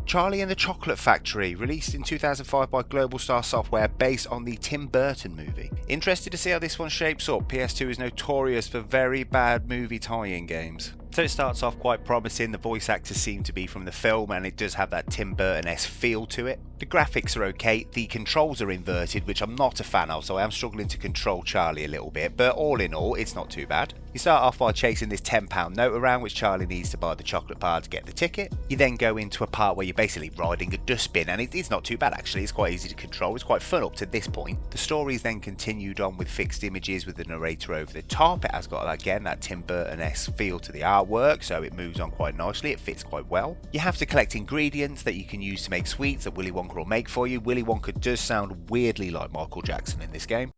Charlie and the Chocolate Factory, released in 2005 by Global Star Software, based on the Tim Burton movie. Interested to see how this one shapes up. PS2 is notorious for very bad movie tie-in games. So it starts off quite promising, the voice actors seem to be from the film and it does have that Tim Burton-esque feel to it. The graphics are okay, the controls are inverted, which I'm not a fan of, so I am struggling to control Charlie a little bit, but all in all, it's not too bad. You start off by chasing this £10 note around, which Charlie needs to buy the chocolate bar to get the ticket. You then go into a part where you're basically riding a dustbin, and it's not too bad actually, it's quite easy to control, it's quite fun up to this point. The story is then continued on with fixed images with the narrator over the top. It has got, again, that Tim Burton-esque feel to the artwork, so it moves on quite nicely, it fits quite well. You have to collect ingredients that you can use to make sweets that Willy Wonka will make for you. Willy Wonka does sound weirdly like Michael Jackson in this game.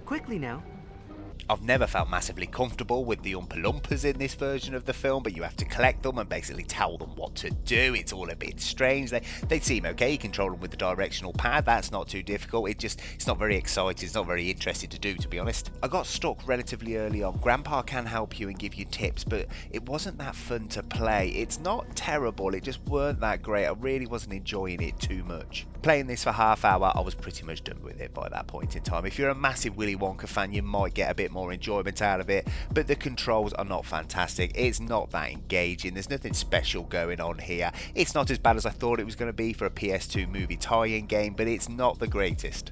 Quickly now. I've never felt massively comfortable with the Oompa Loompas in this version of the film, but you have to collect them and basically tell them what to do. It's all a bit strange. They seem okay. You control them with the directional pad. That's not too difficult. It's not very exciting. It's not very interesting to do, to be honest. I got stuck relatively early on. Grandpa can help you and give you tips, but it wasn't that fun to play. It's not terrible. It just weren't that great. I really wasn't enjoying it too much. Playing this for half hour, I was pretty much done with it by that point in time. If you're a massive Willy Wonka fan, you might get a bit more enjoyment out of it, but the controls are not fantastic. It's not that engaging. There's nothing special going on here. It's not as bad as I thought it was going to be for a PS2 movie tie-in game, but it's not the greatest.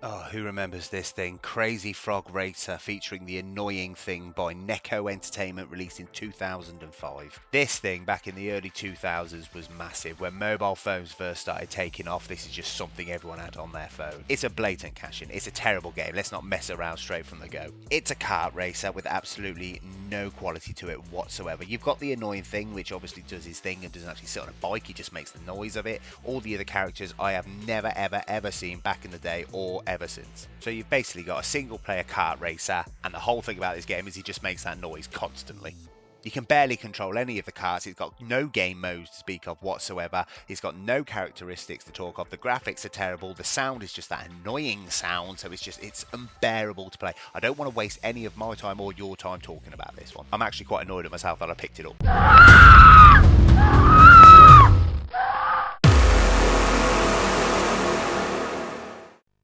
Oh, who remembers this thing? Crazy Frog Racer, featuring the Annoying Thing by Neko Entertainment, released in 2005. This thing, back in the early 2000s, was massive. When mobile phones first started taking off, this is just something everyone had on their phone. It's a blatant cash-in. It's a terrible game. Let's not mess around straight from the go. It's a kart racer with absolutely no quality to it whatsoever. You've got the Annoying Thing, which obviously does his thing and doesn't actually sit on a bike. He just makes the noise of it. All the other characters I have never, ever seen back in the day or ever since. So you've basically got a single player kart racer, and the whole thing about this game is he just makes that noise constantly. You can barely control any of the cars. It's got no game modes to speak of whatsoever. It's got no characteristics to talk of. The graphics are terrible. The sound is just that annoying sound, so it's unbearable to play. I don't want to waste any of my time or your time talking about this one. I'm actually quite annoyed at myself that I picked it up.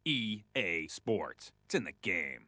EA Sports. It's in the game.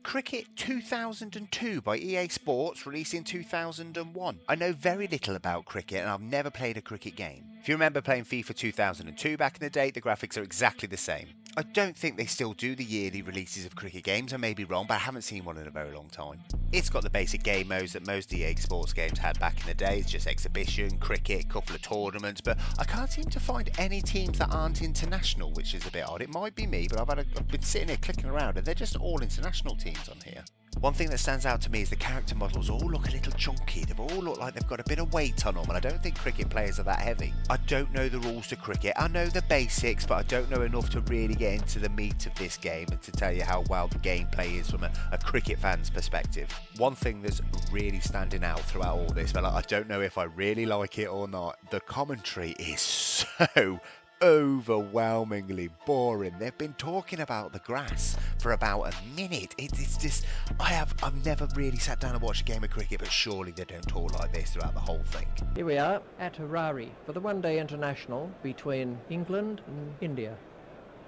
Cricket 2002 by EA Sports, released in 2001. I know very little about cricket and I've never played a cricket game. If you remember playing FIFA 2002 back in the day, the graphics are exactly the same. I don't think they still do the yearly releases of cricket games. I may be wrong, but I haven't seen one in a very long time. It's got the basic game modes that most EA Sports games had back in the day. It's just exhibition, cricket, couple of tournaments, but I can't seem to find any teams that aren't international, which is a bit odd. It might be me, but I've been sitting here clicking around and they're just all international teams on here. One thing that stands out to me is the character models all look a little chunky. They all look like they've got a bit of weight on them, and I don't think cricket players are that heavy. I don't know the rules to cricket. I know the basics, but I don't know enough to really get into the meat of this game and to tell you how well the gameplay is from a cricket fan's perspective. One thing that's really standing out throughout all this, but I don't know if I really like it or not, the commentary is so overwhelmingly boring. They've been talking about the grass for about a minute. It's just, I've never really sat down and watched a game of cricket, but surely they don't talk like this throughout the whole thing. Here we are at Harare for the one-day international between England and India.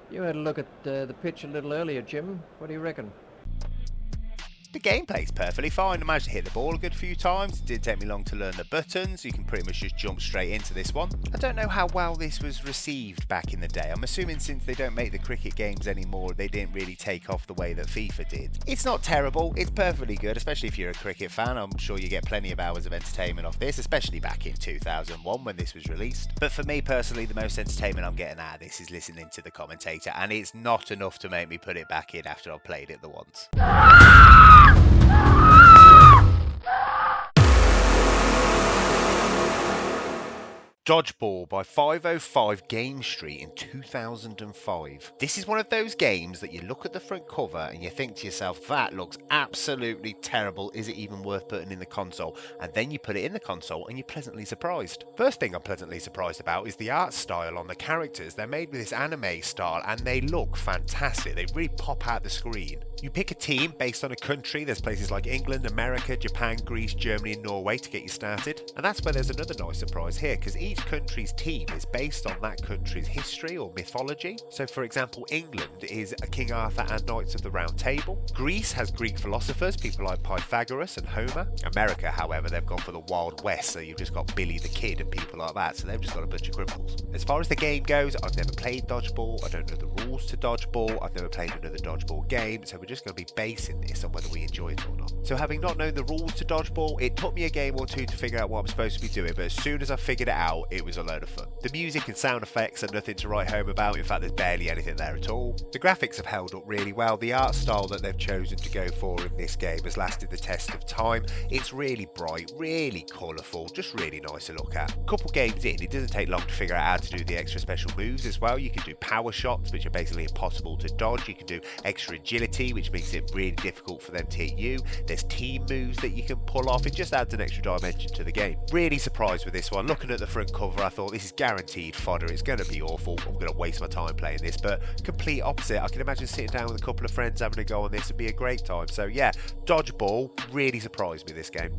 You had a look at the pitch a little earlier, Jim. What do you reckon? The gameplay's perfectly fine. I managed to hit the ball a good few times. It didn't take me long to learn the buttons. You can pretty much just jump straight into this one. I don't know how well this was received back in the day. I'm assuming since they don't make the cricket games anymore, they didn't really take off the way that FIFA did. It's not terrible. It's perfectly good, especially if you're a cricket fan. I'm sure you get plenty of hours of entertainment off this, especially back in 2001 when this was released. But for me personally, the most entertainment I'm getting out of this is listening to the commentator, and it's not enough to make me put it back in after I've played it the once. Dodgeball by 505 Game Street in 2005. This is one of those games that you look at the front cover and you think to yourself, that looks absolutely terrible. Is it even worth putting in the console? And then you put it in the console and you're pleasantly surprised. First thing I'm pleasantly surprised about is the art style on the characters. They're made with this anime style and they look fantastic. They really pop out the screen. You pick a team based on a country. There's places like England, America, Japan, Greece, Germany and Norway to get you started. And that's where there's another nice surprise here, because each country's team is based on that country's history or mythology. So for example, England is King Arthur and Knights of the Round Table. Greece has Greek philosophers, people like Pythagoras and Homer. America, however, they've gone for the Wild West, so you've just got Billy the Kid and people like that, so they've just got a bunch of criminals. As far as the game goes, I've never played Dodgeball, I don't know the rules to Dodgeball, I've never played another Dodgeball game, so we're just going to be basing this on whether we enjoy it or not. So having not known the rules to Dodgeball, it took me a game or two to figure out what I'm supposed to be doing, but as soon as I figured it out, it was a load of fun. The music and sound effects are nothing to write home about, in fact there's barely anything there at all. The graphics have held up really well, the art style that they've chosen to go for in this game has lasted the test of time. It's really bright, really colourful, just really nice to look at. A couple games in, it doesn't take long to figure out how to do the extra special moves as well. You can do power shots, which are basically impossible to dodge. You can do extra agility, which makes it really difficult for them to hit you. There's team moves that you can pull off. It just adds an extra dimension to the game. Really surprised with this one. Looking at the front cover, I thought this is guaranteed fodder. It's going to be awful. I'm going to waste my time playing this, but complete opposite. I can imagine sitting down with a couple of friends having a go on this would be a great time. So yeah, Dodgeball really surprised me this game.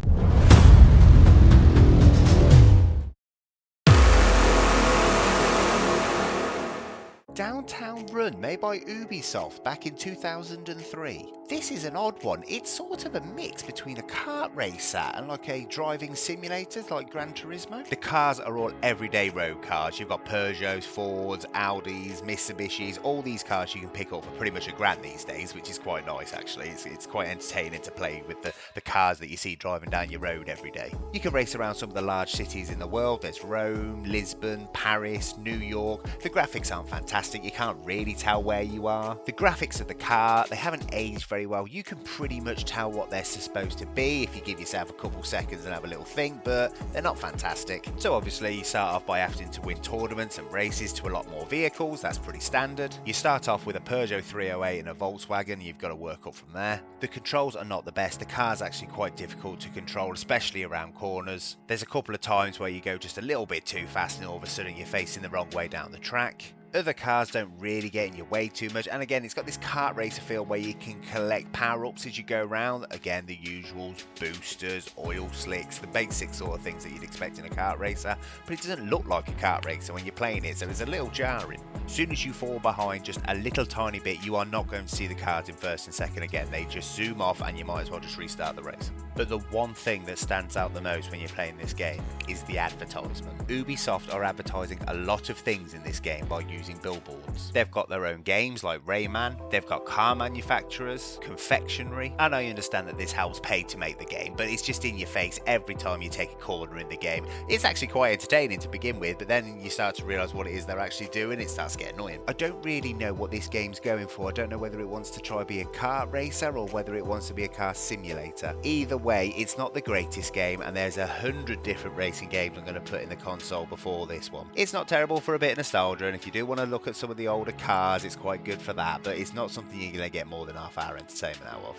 Downtown Run, made by Ubisoft back in 2003. This is an odd one. It's sort of a mix between a kart racer and like a driving simulator like Gran Turismo. The cars are all everyday road cars. You've got Peugeots, Fords, Audis, Mitsubishis, all these cars you can pick up for pretty much a grand these days, which is quite nice actually. It's quite entertaining to play with the cars that you see driving down your road every day. You can race around some of the large cities in the world. There's Rome, Lisbon, Paris, New York. The graphics aren't fantastic. You can't really tell where you are. The graphics of the car, they haven't aged very well. You can pretty much tell what they're supposed to be if you give yourself a couple seconds and have a little think, but they're not fantastic. So obviously you start off by having to win tournaments and races to a lot more vehicles. That's pretty standard. You start off with a Peugeot 308 and a Volkswagen. You've got to work up from there. The controls are not the best. The car's actually quite difficult to control, especially around corners. There's a couple of times where you go just a little bit too fast and all of a sudden you're facing the wrong way down the track. Other cars don't really get in your way too much, and again it's got this kart racer feel where you can collect power-ups as you go around. Again, the usuals, boosters, oil slicks, the basic sort of things that you'd expect in a kart racer, but it doesn't look like a kart racer when you're playing it, so it's a little jarring. As soon as you fall behind just a little tiny bit, you are not going to see the cars in first and second again. They just zoom off and you might as well just restart the race. But the one thing that stands out the most when you're playing this game is the advertisement. Ubisoft are advertising a lot of things in this game by using billboards. They've got their own games like Rayman, they've got car manufacturers, confectionery, and I understand that this helps pay to make the game, but it's just in your face every time you take a corner in the game. It's actually quite entertaining to begin with, but then you start to realise what it is they're actually doing. It starts getting annoying. I don't really know what this game's going for. I don't know whether it wants to try be a kart racer or whether it wants to be a car simulator. Either way, it's not the greatest game, and there's 100 different racing games I'm going to put in the console before this one. It's not terrible for a bit of nostalgia, and if you do want to look at some of the older cars, it's quite good for that, but it's not something you're going to get more than half-hour entertainment out of.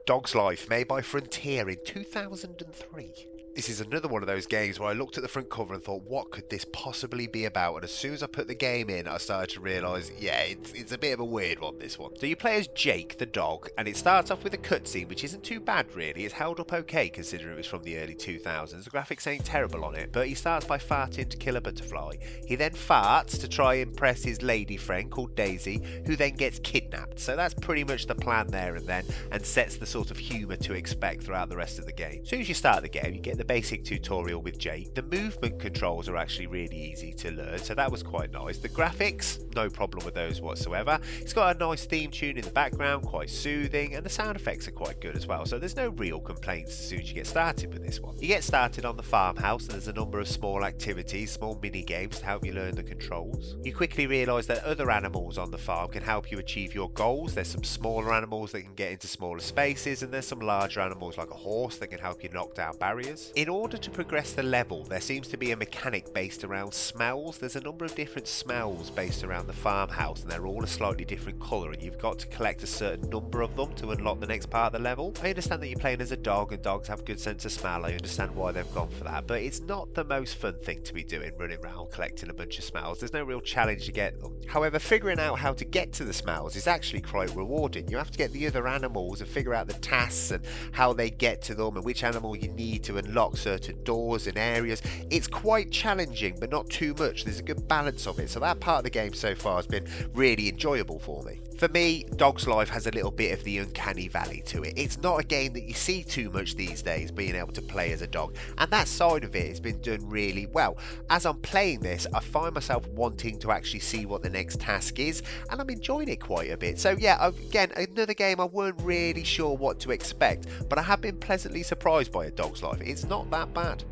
Dog's Life, made by Frontier in 2003. This is another one of those games where I looked at the front cover and thought, what could this possibly be about? And as soon as I put the game in, I started to realise, yeah, it's a bit of a weird one, this one. So you play as Jake, the dog, and it starts off with a cutscene, which isn't too bad, really. It's held up okay, considering it was from the early 2000s. The graphics ain't terrible on it, but he starts by farting to kill a butterfly. He then farts to try and impress his lady friend called Daisy, who then gets kidnapped. So that's pretty much the plan there and then, and sets the sort sort of humour to expect throughout the rest of the game. As soon as you start the game, you get the basic tutorial with Jake. The movement controls are actually really easy to learn, so that was quite nice. The graphics, no problem with those whatsoever. It's got a nice theme tune in the background, quite soothing, and the sound effects are quite good as well, so there's no real complaints as soon as you get started with this one. You get started on the farmhouse, and there's a number of small activities, small mini games to help you learn the controls. You quickly realise that other animals on the farm can help you achieve your goals. There's some smaller animals that can get into smaller spaces, and there's some larger animals like a horse that can help you knock down barriers. In order to progress the level, there seems to be a mechanic based around smells. There's a number of different smells based around the farmhouse, and they're all a slightly different colour, and you've got to collect a certain number of them to unlock the next part of the level. I understand that you're playing as a dog, and dogs have good sense of smell. I understand why they've gone for that, but it's not the most fun thing to be doing, running around collecting a bunch of smells. There's no real challenge to get them. However, figuring out how to get to the smells is actually quite rewarding. You have to get the other animals and figure out the tasks and how they get to them and which animal you need to unlock certain doors and areas. It's quite challenging, but not too much. There's a good balance of it, so that part of the game so far has been really enjoyable for me. For me, Dog's Life has a little bit of the uncanny valley to it. It's not a game that you see too much these days, being able to play as a dog, and that side of it has been done really well. As I'm playing this, I find myself wanting to actually see what the next task is, and I'm enjoying it quite a bit. So yeah, again, another game I weren't really sure what to expect, but I have been pleasantly surprised by A Dog's Life. It's not that bad.